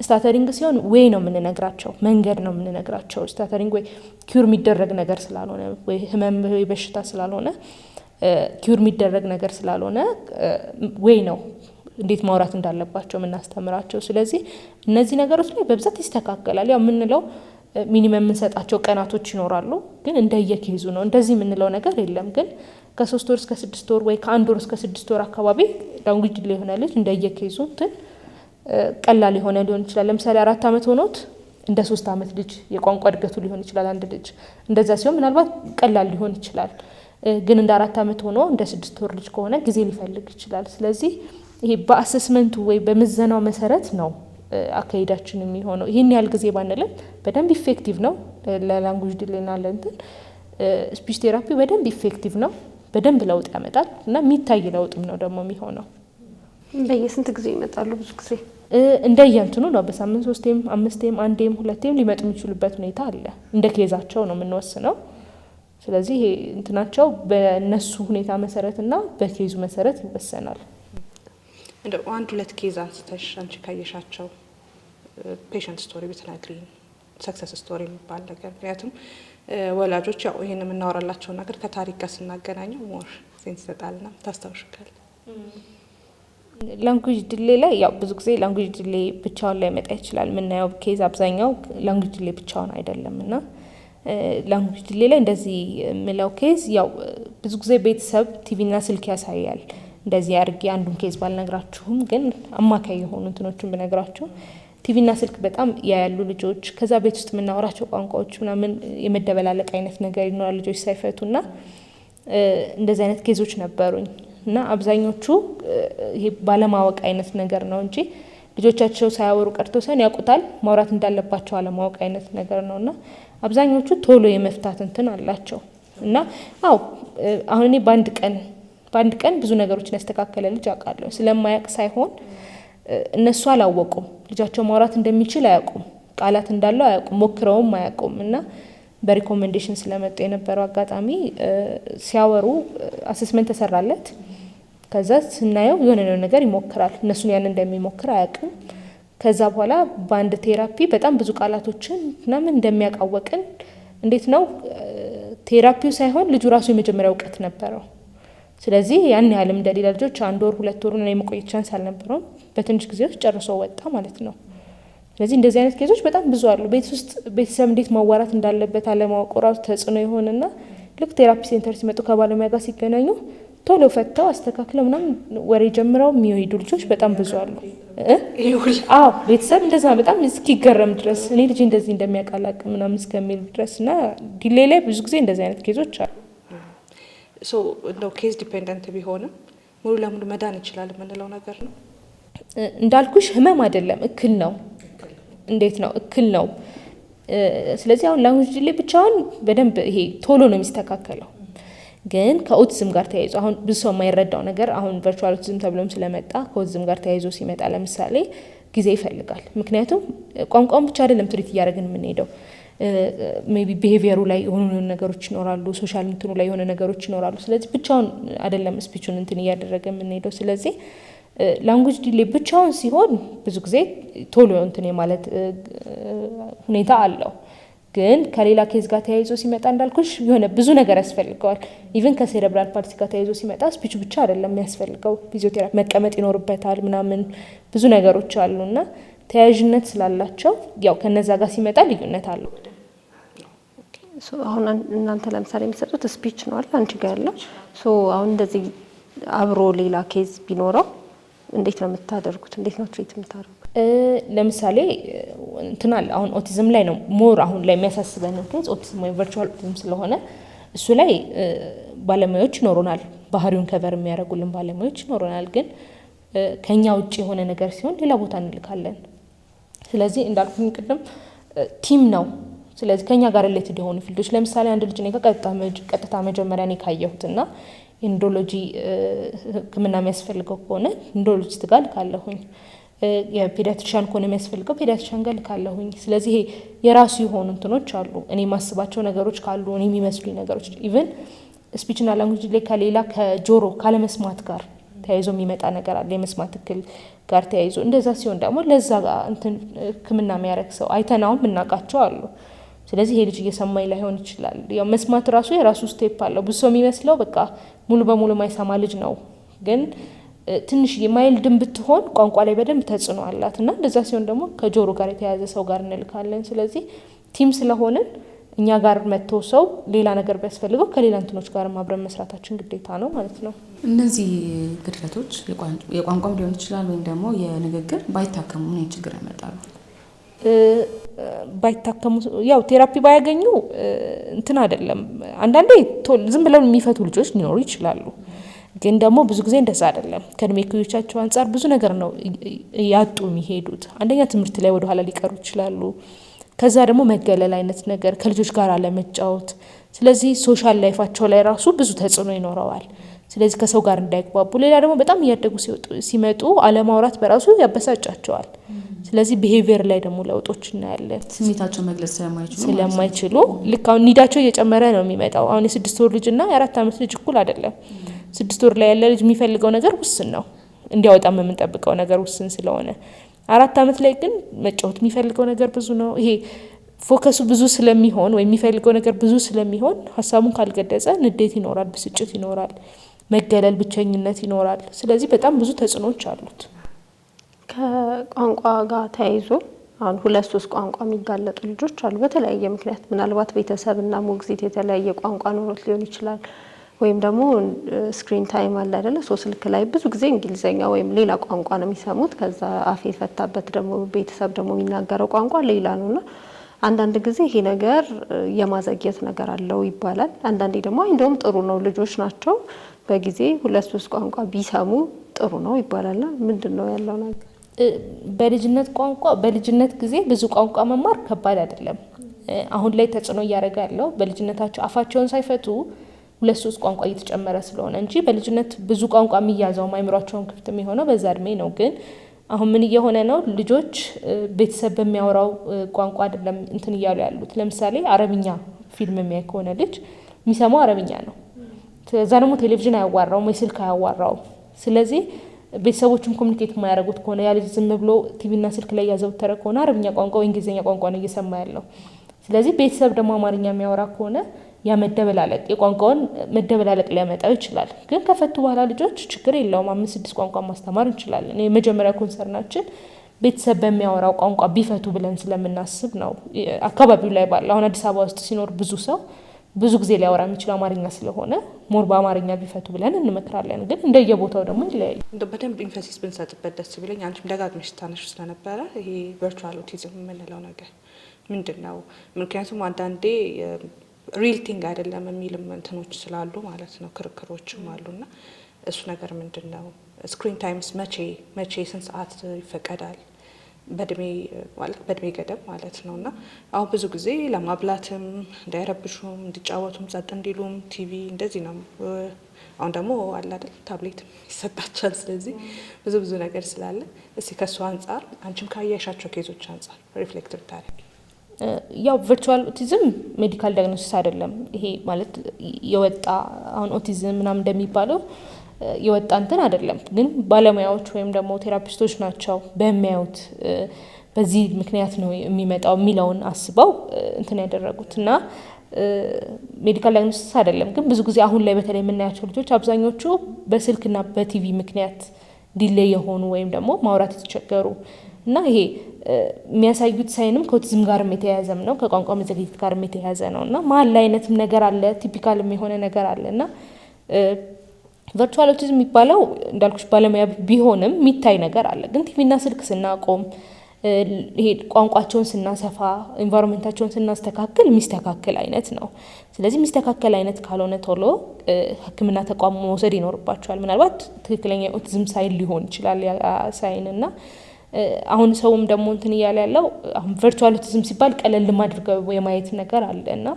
ስታተሪንግ ሲሆን ወይ ነው የምንነግራቸው፣ መንገድ ነው የምንነግራቸው። ስታተሪንግ ወይ ኪውር የሚደረግ ነገር ስላልሆነ ወይ ህመም ወይ በሽታ ስላልሆነ ኪውር የሚደረግ ነገር ስላልሆነ ወይ ነው እንዴት ማውራት እንዳለባቸው የምናስተምራቸው። ስለዚህ እነዚህ ነገሮች ላይ በብዛት ይስተካከላል። ያው የምንለው ሚኒመም የምንሰጣቸው ቀናቶች ይኖራሉ፣ ግን እንደየኬዙ ነው። እንደዚህ የምንለው ነገር የለም። ግን ከ3 ወር እስከ 6 ወር ወይ ከ1 ወር እስከ 6 ወር አካባቢ ላንጉዌጅ ዲሌይ የሆነ ልጅ እንደየኬዙ እንትን ቀላል የሆነ ሊሆን ይችላል። ለምሳሌ 4 ዓመት ሆኖት እንደ 3 ዓመት ልጅ የቋንቋ እድገቱ ሊሆን ይችላል አንድ ልጅ። እንደዛ ሲሆን ምናልባት ቀላል ሊሆን ይችላል። ግን እንደ 4 ዓመት ሆኖ እንደ 6 ወር ልጅ ከሆነ ጊዜ ሊፈልግ ይችላል። ስለዚህ ይሄ በአሰስመንቱ ወይ በምዘናው መሰረት ነው አካሄዳችን የሚሆነው። ይህን ያህል ጊዜ ባንልም በደንብ ኢፌክቲቭ ነው ለላንጉዌጅ ዲሌይና ለእንትን ስፒች ቴራፒ በደንብ ኢፌክቲቭ ነው። በደንብ ለውጥ ያመጣል እና የሚታይ ለውጥም ነው ደግሞ የሚሆነው። በየስንት ጊዜ ይመጣሉ? ብዙ ጊዜ እንደየእንትኑ ነው። በሳምንት 3ቴም 5ቴም 1ዴም 2ቴም ሊመጡ የሚችሉበት ሁኔታ አለ። እንደ ኬዛቸው ነው የምንወስነው። ስለዚህ ይሄ እንትናቸው በእነሱ ሁኔታ መሰረትና በኬዙ መሰረት ይወሰናል። እንደው 1-2 ኬዝ አንስተሽ አንቺ ካየሻቸው ፔሸንት ስቶሪ ብትነግሪኝ፣ ሰክሰስ ስቶሪ የሚባል ነገር። ምክንያቱም ወላጆች ያው ይሄን የምናወራላቸው ነገር ከታሪክ ጋር ስናገናኘው ሞር ሴንስ ይሰጣልና ታስታውሽካል? ላንጉዌጅ ዲሌይ ላይ ያው ብዙ ጊዜ ላንጉዌጅ ዲሌይ ብቻውን ላይ መጣ ይችላል። የምናየው ኬዝ አብዛኛው ላንጉዌጅ ዲሌይ ብቻውን አይደለም እና ላንጉዌጅ ዲሌይ ላይ እንደዚህ የምለው ኬዝ ያው ብዙ ጊዜ ቤተሰብ ቲቪና ስልክ ያሳያል። እንደዚህ አድርጌ አንዱን ኬዝ ባልነግራችሁም ግን አማካይ የሆኑ እንትኖችን ብነግራችሁ ቲቪና ስልክ በጣም ያያሉ ልጆች። ከዛ ቤት ውስጥ የምናወራቸው ቋንቋዎች ምናምን የመደበላለቅ አይነት ነገር ይኖራል ልጆች ሳይፈቱና እንደዚህ አይነት ኬዞች ነበሩኝ እና አብዛኞቹ ይሄ ባለማወቅ አይነት ነገር ነው እንጂ ልጆቻቸው ሳያወሩ ቀርቶ ሳይሆን ያውቁታል፣ ማውራት እንዳለባቸው አለማወቅ አይነት ነገር ነውና አብዛኞቹ ቶሎ የመፍታት እንትን አላቸው እና አሁን እኔ በአንድ ቀን ብዙ ነገሮችን ያስተካከለ ልጅ አውቃለሁ። ስለማያውቅ ሳይሆን እነሱ አላወቁም፣ ልጃቸው ማውራት እንደሚችል አያውቁም፣ ቃላት እንዳለው አያውቁም፣ ሞክረውም አያውቁም እና በሪኮሜንዴሽን ስለመጡ የነበረው አጋጣሚ ሲያወሩ አሰስመንት ተሰራለት። ከዛ ስናየው የሆነ ነገር ይሞክራል፣ እነሱን ያን እንደሚሞክር አያውቅም። ከዛ በኋላ በአንድ ቴራፒ በጣም ብዙ ቃላቶችን ምናምን እንደሚያቃወቅን እንዴት ነው ቴራፒው ሳይሆን ልጁ ራሱ የመጀመሪያ እውቀት ነበረው። ስለዚህ ያን ያህልም እንደሌላ ልጆች 1 ወር 2 ወር ነው የመቆየት ቻንስ አልነበረውም። በትንሽ ጊዜ ውስጥ ጨርሶ ወጣ ማለት ነው። ስለዚህ እንደዚህ አይነት ኬዞች በጣም ብዙ አሉ። ቤት ውስጥ ቤተሰብ እንዴት ማዋራት እንዳለበት አለማወቅ ራሱ ተጽዕኖ ይሆንና ልክ ቴራፒ ሴንተር ሲመጡ ከባለሙያ ጋር ሲገናኙ ቶሎ ፈተው አስተካክለው ምናምን ወሬ ጀምረው የሚሄዱ ልጆች በጣም ብዙ አሉ። ቤተሰብ እንደዛ በጣም እስኪገረም ድረስ እኔ ልጅ እንደዚህ እንደሚያቃላቅ ምናምን እስከሚል ድረስ እና ዲሌይ ላይ ብዙ ጊዜ እንደዚህ አይነት ኬዞች አሉ። ሶ እንደው ኬዝ ዲፔንደንት ቢሆንም ሙሉ ለሙሉ መዳን ይችላል የምንለው ነገር ነው። እንዳልኩሽ ህመም አይደለም፣ እክል ነው። እንዴት ነው እክል ነው። ስለዚህ አሁን ላንጉጅ ዲሌይ ብቻውን በደንብ ይሄ ቶሎ ነው የሚስተካከለው። ግን ከኦቲዝም ጋር ተያይዞ አሁን ብዙ ሰው የማይረዳው ነገር አሁን ቨርቹዋል ኦቲዝም ተብሎም ስለመጣ ከኦቲዝም ጋር ተያይዞ ሲመጣ ለምሳሌ ጊዜ ይፈልጋል። ምክንያቱም ቋንቋውን ብቻ አይደለም ትሪት እያደረግን የምንሄደው ሜቢ ቢሄቪየሩ ላይ የሆኑ ነገሮች ይኖራሉ፣ ሶሻል እንትኑ ላይ የሆነ ነገሮች ይኖራሉ። ስለዚህ ብቻውን አይደለም ስፒቹን እንትን እያደረገ የምንሄደው። ስለዚህ ላንጉጅ ዲሌይ ብቻውን ሲሆን ብዙ ጊዜ ቶሎ እንትን የማለት ሁኔታ አለው። ግን ከሌላ ኬዝ ጋር ተያይዞ ሲመጣ እንዳልኩሽ የሆነ ብዙ ነገር ያስፈልገዋል። ኢቭን ከሴሬብራል ፓልሲ ጋር ተያይዞ ሲመጣ ስፒቹ ብቻ አይደለም የሚያስፈልገው፣ ፊዚዮቴራፒ መቀመጥ ይኖርበታል ምናምን ብዙ ነገሮች አሉና ተያያዥነት ስላላቸው ያው ከነዛ ጋር ሲመጣ ልዩነት አለው። አሁን እናንተ ለምሳሌ የሚሰጡት ስፒች ነው አይደል? አንቺ ጋር ያለው አሁን እንደዚህ አብሮ ሌላ ኬዝ ቢኖረው እንዴት ነው የምታደርጉት? እንዴት ነው ትሪት የምታደርጉት? ለምሳሌ እንትን አለ አሁን ኦቲዝም ላይ ነው ሞር አሁን ላይ የሚያሳስበን ኬዝ ኦቲዝም ወይ ቨርቹዋል ኦቲዝም ስለሆነ እሱ ላይ ባለሙያዎች ይኖሩናል፣ ባህሪውን ከቨር የሚያደርጉልን ባለሙያዎች ይኖሩናል። ግን ከኛ ውጭ የሆነ ነገር ሲሆን ሌላ ቦታ እንልካለን። ስለዚህ እንዳልኩኝ ቅድም ቲም ነው። ስለዚህ ከኛ ጋር ሪሌትድ የሆኑ ፊልዶች ለምሳሌ አንድ ልጅ ነው ቀጥታ መጀመሪያ ነው ካየሁትና ኢንዶሎጂ ሕክምና የሚያስፈልገው ከሆነ ኢንዶሎጂስት ጋር ልካለሁኝ። የፔዲያትሪሻን ከሆነ የሚያስፈልገው ፔዲያትሪሻን ጋር ልካለሁኝ። ስለዚህ የራሱ የሆኑ እንትኖች አሉ። እኔ ማስባቸው ነገሮች ካሉ እኔ የሚመስሉኝ ነገሮች ኢቭን ስፒችና ላንጉጅ ላይ ከሌላ ከጆሮ ካለመስማት ጋር ተያይዞ የሚመጣ ነገር አለ፣ የመስማት እክል ጋር ተያይዞ። እንደዛ ሲሆን ደግሞ ለዛ እንትን ሕክምና የሚያደርግ ሰው አይተናው እናውቃቸው አሉ። ስለዚህ ይሄ ልጅ እየሰማኝ ላይሆን ይችላል። ያው መስማት ራሱ የራሱ ስቴፕ አለው። ብዙ ሰው የሚመስለው በቃ ሙሉ በሙሉ ማይሰማ ልጅ ነው። ግን ትንሽ የማይልድም ብትሆን ቋንቋ ላይ በደንብ ተጽዕኖ አላት እና እንደዛ ሲሆን ደግሞ ከጆሮ ጋር የተያያዘ ሰው ጋር እንልካለን። ስለዚህ ቲም ስለሆንን እኛ ጋር መጥቶ ሰው ሌላ ነገር ቢያስፈልገው ከሌላ እንትኖች ጋር አብረን መስራታችን ግዴታ ነው ማለት ነው። እነዚህ ግድፈቶች የቋንቋም ሊሆን ይችላል ወይም ደግሞ የንግግር ባይታከሙ ምን ችግር ያመጣሉ? ባይታከሙ ያው ቴራፒ ባያገኙ እንትን አይደለም። አንዳንዴ ዝም ብለው የሚፈቱ ልጆች ሊኖሩ ይችላሉ። ግን ደግሞ ብዙ ጊዜ እንደዛ አይደለም። ከእድሜ እኩዮቻቸው አንጻር ብዙ ነገር ነው ያጡ የሚሄዱት። አንደኛ ትምህርት ላይ ወደ ኋላ ሊቀሩ ይችላሉ። ከዛ ደግሞ መገለል አይነት ነገር፣ ከልጆች ጋር አለመጫወት። ስለዚህ ሶሻል ላይፋቸው ላይ ራሱ ብዙ ተጽዕኖ ይኖረዋል። ስለዚህ ከሰው ጋር እንዳይግባቡ። ሌላ ደግሞ በጣም እያደጉ ሲመጡ አለማውራት በራሱ ያበሳጫቸዋል። ስለዚህ ቢሄቪየር ላይ ደግሞ ለውጦች እናያለን። ስሜታቸው መግለጽ ስለማይችሉ ልክ አሁን ኒዳቸው እየጨመረ ነው የሚመጣው። አሁን የ6 ወር ልጅ እና የ4 ዓመት ልጅ እኩል አይደለም። 6 ወር ላይ ያለ ልጅ የሚፈልገው ነገር ውስን ነው፣ እንዲያወጣም የምንጠብቀው ነገር ውስን ስለሆነ 4 ዓመት ላይ ግን መጫወት የሚፈልገው ነገር ብዙ ነው። ይሄ ፎከሱ ብዙ ስለሚሆን ወይ የሚፈልገው ነገር ብዙ ስለሚሆን ሀሳቡን ካልገለጸ ንዴት ይኖራል፣ ብስጭት ይኖራል፣ መገለል፣ ብቸኝነት ይኖራል። ስለዚህ በጣም ብዙ ተጽዕኖዎች አሉት። ከቋንቋ ጋር ተያይዞ አሁን 2-3 ቋንቋ የሚጋለጡ ልጆች አሉ በተለያየ ምክንያት። ምናልባት ቤተሰብና ሞግዚት የተለያየ ቋንቋ ኖሮት ሊሆን ይችላል። ወይም ደግሞ ስክሪን ታይም አለ አይደለ? ስልክ ላይ ብዙ ጊዜ እንግሊዘኛ ወይም ሌላ ቋንቋ ነው የሚሰሙት። ከዛ አፍ የፈታበት ደግሞ ቤተሰብ ደግሞ የሚናገረው ቋንቋ ሌላ ነውና አንዳንድ ጊዜ ይሄ ነገር የማዘግየት ነገር አለው ይባላል። አንዳንዴ ደግሞ እንደውም ጥሩ ነው ልጆች ናቸው በጊዜ 2-3 ቋንቋ ቢሰሙ ጥሩ ነው ይባላልና ምንድነው ያለው ነገር? በልጅነት ቋንቋ በልጅነት ጊዜ ብዙ ቋንቋ መማር ከባድ አይደለም። አሁን ላይ ተጽዕኖ እያደረገ ያለው በልጅነታቸው አፋቸውን ሳይፈቱ 2-3 ቋንቋ እየተጨመረ ስለሆነ እንጂ በልጅነት ብዙ ቋንቋ የሚያዘው አይምሯቸውን ክፍት የሚሆነው በዛ እድሜ ነው። ግን አሁን ምን እየሆነ ነው? ልጆች ቤተሰብ በሚያወራው ቋንቋ አይደለም እንትን እያሉ ያሉት። ለምሳሌ አረብኛ ፊልም የሚያይ ከሆነ ልጅ የሚሰማው አረብኛ ነው። ከዛ ደግሞ ቴሌቪዥን አያዋራውም ወይ ስልክ አያዋራውም። ስለዚህ ቤተሰቦችም ኮሚኒኬት የማያደርጉት ከሆነ ያ ልጅ ዝም ብሎ ቲቪና ስልክ ላይ ያዘወተረ ከሆነ አረብኛ ቋንቋ ወይ እንግሊዝኛ ቋንቋ ነው እየሰማ ያለው። ስለዚህ ቤተሰብ ደግሞ አማርኛ የሚያወራ ከሆነ ያ መደበላለቅ የቋንቋውን መደበላለቅ ሊያመጣው ይችላል። ግን ከፈቱ በኋላ ልጆች ችግር የለውም 5-6 ቋንቋ ማስተማር እንችላለን። የመጀመሪያ ኮንሰርናችን ቤተሰብ በሚያወራው ቋንቋ ቢፈቱ ብለን ስለምናስብ ነው። አካባቢው ላይ ባለ አሁን አዲስ አበባ ውስጥ ሲኖር ብዙ ሰው ብዙ ጊዜ ሊያወራ የሚችለው አማርኛ ስለሆነ ሞር በአማርኛ ቢፈቱ ብለን እንመክራለን። ግን እንደየቦታው ደግሞ ይለያል። በደንብ ኢንፈሲስ ብንሰጥበት ደስ ይለኝ። አንቺም ደጋግመሽ ስታነሺው ስለነበረ ይሄ ቨርቹዋል ኦቲዝም የምንለው ነገር ምንድን ነው? ምክንያቱም አንዳንዴ ሪል ቲንግ አይደለም የሚልም እንትኖች ስላሉ ማለት ነው፣ ክርክሮችም አሉና እሱ ነገር ምንድን ነው? ስክሪን ታይምስ መቼ ስንት ሰዓት ይፈቀዳል? በእድሜ ገደብ ማለት ነው። እና አሁን ብዙ ጊዜ ለማብላትም እንዳይረብሹም እንዲጫወቱም ጸጥ እንዲሉም ቲቪ እንደዚህ ነው። አሁን ደግሞ አለ አይደል ታብሌትም ይሰጣቸዋል። ስለዚህ ብዙ ነገር ስላለ እስቲ ከሱ አንጻር አንቺም ካያሻቸው ኬዞች አንጻር ሪፍሌክት ብታደርጊ። ያው ቨርቹዋል ኦቲዝም ሜዲካል ዳያግኖሲስ አይደለም። ይሄ ማለት የወጣ አሁን ኦቲዝም ምናምን እንደሚባለው የወጣ እንትን አይደለም። ግን ባለሙያዎች ወይም ደግሞ ቴራፒስቶች ናቸው በሚያዩት በዚህ ምክንያት ነው የሚመጣው የሚለውን አስበው እንትን ያደረጉት እና ሜዲካል ዳያግኖሲስ አይደለም። ግን ብዙ ጊዜ አሁን ላይ በተለይ የምናያቸው ልጆች አብዛኞቹ በስልክና በቲቪ ምክንያት ዲሌይ የሆኑ ወይም ደግሞ ማውራት የተቸገሩ እና ይሄ የሚያሳዩት ሳይንም ከኦቲዝም ጋርም የተያያዘም ነው፣ ከቋንቋ መዘግየት ጋርም የተያያዘ ነው እና መሀል ላይ አይነትም ነገር አለ፣ ቲፒካልም የሆነ ነገር አለ እና ቨርቹዋል ኦቲዝም የሚባለው እንዳልኩሽ ባለሙያ ቢሆንም የሚታይ ነገር አለ። ግን ቲቪና ስልክ ስናቆም ይሄ ቋንቋቸውን ስናሰፋ ኢንቫይሮንመንታቸውን ስናስተካክል የሚስተካከል አይነት ነው። ስለዚህ የሚስተካከል አይነት ካልሆነ ቶሎ ሕክምና ተቋም መውሰድ ይኖርባቸዋል። ምናልባት ትክክለኛ ኦቲዝም ሳይን ሊሆን ይችላል ሳይን እና አሁን ሰውም ደግሞ እንትን እያለ ያለው አሁን ቨርቹዋል ኦቲዝም ሲባል ቀለል አድርገው የማየት ነገር አለ እና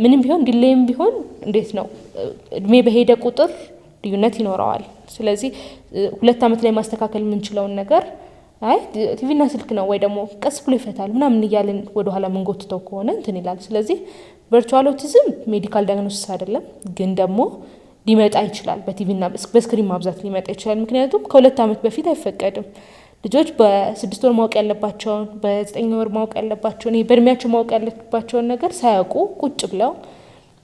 ምንም ቢሆን ዲሌይም ቢሆን እንዴት ነው እድሜ በሄደ ቁጥር ልዩነት ይኖረዋል። ስለዚህ 2 ዓመት ላይ ማስተካከል የምንችለውን ነገር አይ ቲቪና ስልክ ነው ወይ ደግሞ ቀስ ብሎ ይፈታል ምናምን እያልን ወደኋላ ምንጎትተው ከሆነ እንትን ይላል። ስለዚህ ቨርቹዋል ኦቲዝም ሜዲካል ዳያግኖሲስ አይደለም፣ ግን ደግሞ ሊመጣ ይችላል። በቲቪና በስክሪን ማብዛት ሊመጣ ይችላል። ምክንያቱም ከ2 ዓመት በፊት አይፈቀድም። ልጆች በ6 ወር ማወቅ ያለባቸውን በ9 ወር ማወቅ ያለባቸውን ይሄ በእድሜያቸው ማወቅ ያለባቸውን ነገር ሳያውቁ ቁጭ ብለው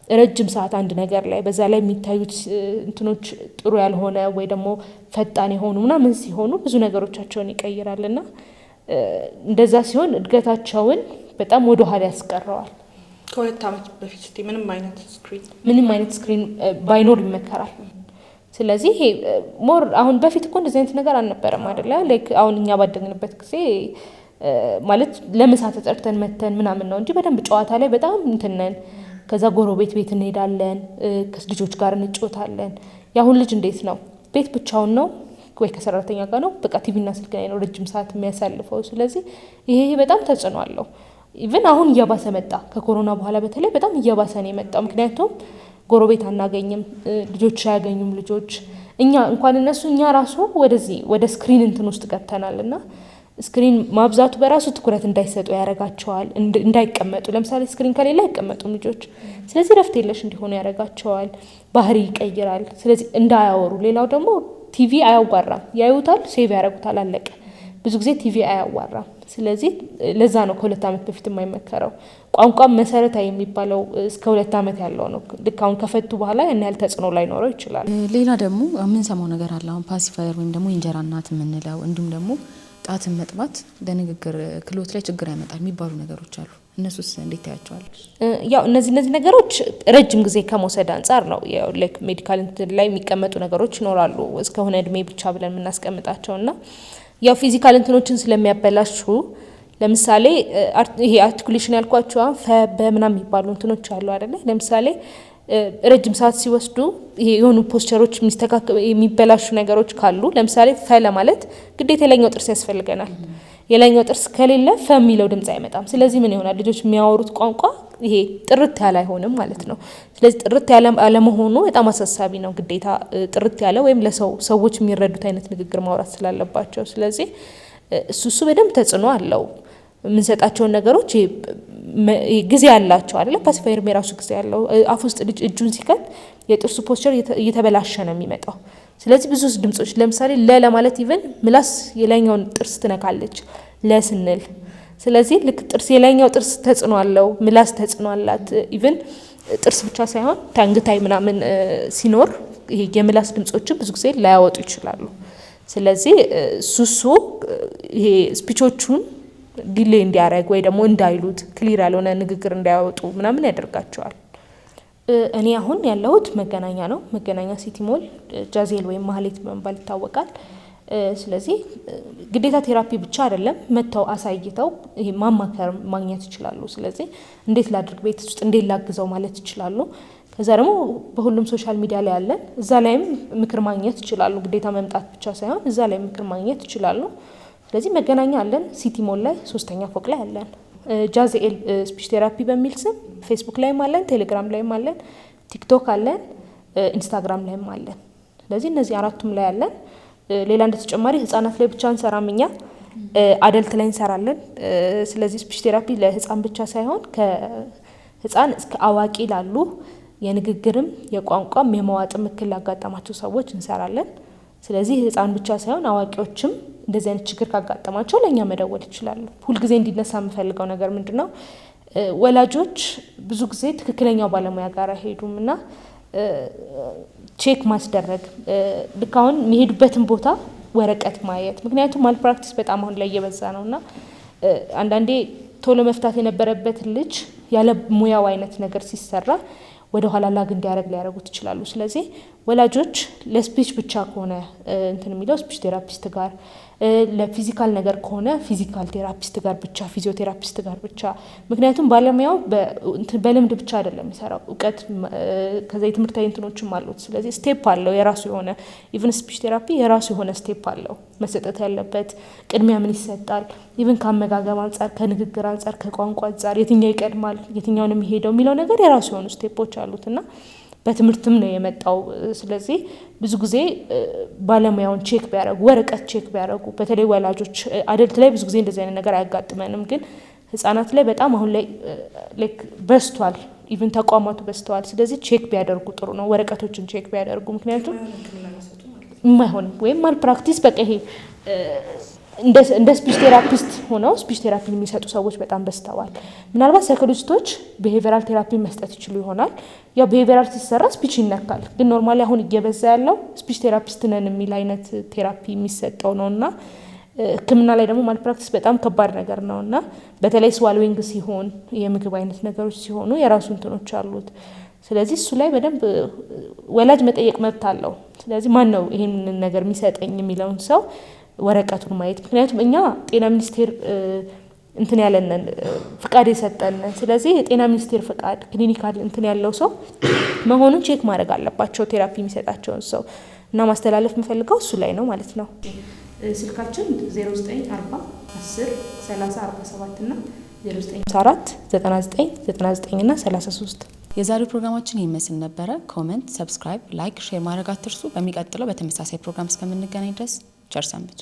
ረጅም ሰዓት አንድ ነገር ላይ በዛ ላይ የሚታዩት እንትኖች ጥሩ ያልሆነ ወይ ደግሞ ፈጣን የሆኑ ምናምን ሲሆኑ ብዙ ነገሮቻቸውን ይቀይራልና እንደዛ ሲሆን እድገታቸውን በጣም ወደ ኋላ ያስቀረዋል። ከ2 ዓመት በፊት ምንም አይነት ስክሪን ባይኖር ይመከራል። ስለዚህ ይሄ ሞር አሁን በፊት እኮ እንደዚህ አይነት ነገር አልነበረም አይደለ? ላይክ አሁን እኛ ባደግንበት ጊዜ ማለት ለምሳ ተጠርተን መተን ምናምን ነው እንጂ በደንብ ጨዋታ ላይ በጣም እንትነን ከዛ ጎረቤት ቤት እንሄዳለን፣ ከልጆች ጋር እንጫወታለን። ያሁን ልጅ እንዴት ነው ቤት ብቻውን ነው ወይ ከሰራተኛ ጋር ነው፣ በቃ ቲቪና ስልክ ላይ ነው ረጅም ሰዓት የሚያሳልፈው። ስለዚህ ይሄ በጣም ተጽዕኖ አለው። ኢቭን አሁን እየባሰ መጣ። ከኮሮና በኋላ በተለይ በጣም እየባሰ ነው የመጣው። ምክንያቱም ጎረቤት አናገኝም፣ ልጆች አያገኙም። ልጆች እኛ እንኳን እነሱ እኛ ራሱ ወደ ስክሪን እንትን ውስጥ ገብተናልና ስክሪን ማብዛቱ በራሱ ትኩረት እንዳይሰጡ ያደርጋቸዋል። እንዳይቀመጡ ለምሳሌ ስክሪን ከሌለ አይቀመጡም ልጆች። ስለዚህ ረፍት የለሽ እንዲሆኑ ያደርጋቸዋል። ባህሪ ይቀይራል። ስለዚህ እንዳያወሩ። ሌላው ደግሞ ቲቪ አያዋራም። ያዩታል፣ ሴቭ ያደርጉታል፣ አለቀ። ብዙ ጊዜ ቲቪ አያዋራም። ስለዚህ ለዛ ነው ከ2 ዓመት በፊት የማይመከረው። ቋንቋም መሰረታዊ የሚባለው እስከ 2 ዓመት ያለው ነው። ልክ አሁን ከፈቱ በኋላ ያን ያህል ተጽዕኖ ላይኖረው ይችላል። ሌላ ደግሞ የምንሰማው ነገር አለ። አሁን ፓሲፋየር ወይም ደግሞ የእንጀራ እናት የምንለው እንዲሁም ደግሞ ጣትን መጥባት ለንግግር ክህሎት ላይ ችግር ያመጣል የሚባሉ ነገሮች አሉ። እነሱስ እንዴት ታያቸዋለሽ? ያው እነዚህ ነገሮች ረጅም ጊዜ ከመውሰድ አንጻር ነው። ያው ላይክ ሜዲካል እንትን ላይ የሚቀመጡ ነገሮች ይኖራሉ እስከሆነ እድሜ ብቻ ብለን የምናስቀምጣቸውና ያው ፊዚካል እንትኖችን ስለሚያበላሹ ለምሳሌ ይሄ አርቲኩሌሽን ያልኳቸው በምናም የሚባሉ እንትኖች አሉ አይደለ? ለምሳሌ ረጅም ሰዓት ሲወስዱ ይሄ የሆኑ ፖስቸሮች የሚበላሹ ነገሮች ካሉ ለምሳሌ ለማለት ግዴታ የላይኛው ጥርስ ያስፈልገናል። የላይኛው ጥርስ ከሌለ የሚለው ድምጽ አይመጣም። ስለዚህ ምን ይሆናል? ልጆች የሚያወሩት ቋንቋ ይሄ ጥርት ያለ አይሆንም ማለት ነው። ስለዚህ ጥርት ያለ አለመሆኑ በጣም አሳሳቢ ነው። ግዴታ ጥርት ያለ ወይም ሰዎች የሚረዱት አይነት ንግግር ማውራት ስላለባቸው፣ ስለዚህ እሱ በደንብ ተጽዕኖ አለው። የምንሰጣቸውን ነገሮች ጊዜ ያላቸው አይደለ? ፓሲፋየር የራሱ ጊዜ ያለው። አፍ ውስጥ ልጅ እጁን ሲከት የጥርሱ ፖስቸር እየተበላሸ ነው የሚመጣው። ስለዚህ ብዙ ድምጾች ለምሳሌ ለማለት ኢቨን ምላስ የላይኛውን ጥርስ ትነካለች ለስንል። ስለዚህ ልክ ጥርስ የላይኛው ጥርስ ተጽዕኖ አለው፣ ምላስ ተጽዕኖ አላት። ኢቭን ጥርስ ብቻ ሳይሆን ታንግታይ ምናምን ሲኖር ይሄ የምላስ ድምጾችን ብዙ ጊዜ ላያወጡ ይችላሉ። ስለዚህ ሱሱ ይሄ ስፒቾቹን ዲሌይ እንዲያደርግ ወይ ደግሞ እንዳይሉት ክሊር ያልሆነ ንግግር እንዳያወጡ ምናምን ያደርጋቸዋል። እኔ አሁን ያለሁት መገናኛ ነው። መገናኛ ሲቲ ሞል ጃዜል ወይም ማህሌት በመባል ይታወቃል። ስለዚህ ግዴታ ቴራፒ ብቻ አይደለም፣ መተው አሳይተው ይሄ ማማከር ማግኘት ይችላሉ። ስለዚህ እንዴት ላድርግ ቤት ውስጥ እንዴት ላግዘው ማለት ይችላሉ። ከዛ ደግሞ በሁሉም ሶሻል ሚዲያ ላይ ያለን እዛ ላይም ምክር ማግኘት ይችላሉ። ግዴታ መምጣት ብቻ ሳይሆን እዛ ላይ ምክር ማግኘት ይችላሉ። ስለዚህ መገናኛ አለን፣ ሲቲ ሞል ላይ 3ኛ ፎቅ ላይ አለን። ጃዜል ስፒች ቴራፒ በሚል ስም ፌስቡክ ላይም አለን፣ ቴሌግራም ላይም አለን፣ ቲክቶክ አለን፣ ኢንስታግራም ላይም አለን። ስለዚህ እነዚህ 4ቱም ላይ አለን። ሌላ እንደተጨማሪ ህጻናት ላይ ብቻ እንሰራም እኛ አደልት ላይ እንሰራለን። ስለዚህ ስፒች ቴራፒ ለህጻን ብቻ ሳይሆን ከህጻን እስከ አዋቂ ላሉ የንግግርም የቋንቋም የመዋጥም እክል ያጋጠማቸው ሰዎች እንሰራለን። ስለዚህ ህጻን ብቻ ሳይሆን አዋቂዎችም እንደዚህ አይነት ችግር ካጋጠማቸው ለእኛ መደወል ይችላሉ። ሁልጊዜ እንዲነሳ የምፈልገው ነገር ምንድነው፣ ወላጆች ብዙ ጊዜ ትክክለኛው ባለሙያ ጋር አይሄዱም እና ቼክ ማስደረግ ልክ አሁን የሚሄዱበትን ቦታ ወረቀት ማየት። ምክንያቱም ማልፕራክቲስ በጣም አሁን ላይ እየበዛ ነው እና አንዳንዴ ቶሎ መፍታት የነበረበት ልጅ ያለ ሙያው አይነት ነገር ሲሰራ ወደ ኋላ ላግ እንዲያደርግ ሊያደርጉት ይችላሉ። ስለዚህ ወላጆች ለስፒች ብቻ ከሆነ እንትን የሚለው ስፒች ቴራፒስት ጋር፣ ለፊዚካል ነገር ከሆነ ፊዚካል ቴራፒስት ጋር ብቻ፣ ፊዚዮቴራፒስት ጋር ብቻ። ምክንያቱም ባለሙያው በልምድ ብቻ አይደለም የሚሰራው፣ እውቀት ከዛ የትምህርታዊ እንትኖችም አሉት። ስለዚህ ስቴፕ አለው የራሱ የሆነ ኢቭን ስፒች ቴራፒ የራሱ የሆነ ስቴፕ አለው መሰጠት ያለበት። ቅድሚያ ምን ይሰጣል፣ ኢቭን ከአመጋገብ አንጻር፣ ከንግግር አንጻር፣ ከቋንቋ አንጻር የትኛው ይቀድማል፣ የትኛውን የሚሄደው የሚለው ነገር የራሱ የሆኑ ስቴፖች አሉት እና በትምህርትም ነው የመጣው። ስለዚህ ብዙ ጊዜ ባለሙያውን ቼክ ቢያደርጉ፣ ወረቀት ቼክ ቢያደርጉ፣ በተለይ ወላጆች አደልት ላይ ብዙ ጊዜ እንደዚህ አይነት ነገር አያጋጥመንም፣ ግን ህጻናት ላይ በጣም አሁን ላይ በስቷል። ኢቭን ተቋማቱ በስተዋል። ስለዚህ ቼክ ቢያደርጉ ጥሩ ነው፣ ወረቀቶችን ቼክ ቢያደርጉ። ምክንያቱም የማይሆን ወይም ማልፕራክቲስ በቃ ይሄ እንደ ስፒች ቴራፒስት ሆነው ስፒች ቴራፒን የሚሰጡ ሰዎች በጣም በስተዋል። ምናልባት ሳይኮሎጂስቶች ቢሄቪራል ቴራፒ መስጠት ይችሉ ይሆናል። ያው ቢሄቪራል ሲሰራ ስፒች ይነካል፣ ግን ኖርማሊ አሁን እየበዛ ያለው ስፒች ቴራፒስት ነን የሚል አይነት ቴራፒ የሚሰጠው ነውና ሕክምና ላይ ደግሞ ማልፕራክቲስ በጣም ከባድ ነገር ነውና በተለይ ስዋልዊንግ ሲሆን የምግብ አይነት ነገሮች ሲሆኑ የራሱ እንትኖች አሉት። ስለዚህ እሱ ላይ በደንብ ወላጅ መጠየቅ መብት አለው። ስለዚህ ማን ነው ይሄንን ነገር የሚሰጠኝ የሚለውን ሰው ወረቀቱን ማየት። ምክንያቱም እኛ ጤና ሚኒስቴር እንትን ያለንን ፍቃድ የሰጠን፣ ስለዚህ የጤና ሚኒስቴር ፍቃድ ክሊኒካል እንትን ያለው ሰው መሆኑን ቼክ ማድረግ አለባቸው ቴራፒ የሚሰጣቸውን ሰው እና ማስተላለፍ የምፈልገው እሱ ላይ ነው ማለት ነው። ስልካችን 0940 10 30 47 እና 0954 99 99 እና 33። የዛሬው ፕሮግራማችን ይመስል ነበረ። ኮሜንት፣ ሰብስክራይብ፣ ላይክ፣ ሼር ማድረግ አትርሱ። በሚቀጥለው በተመሳሳይ ፕሮግራም እስከምንገናኝ ድረስ ቸር ሰንብቱ።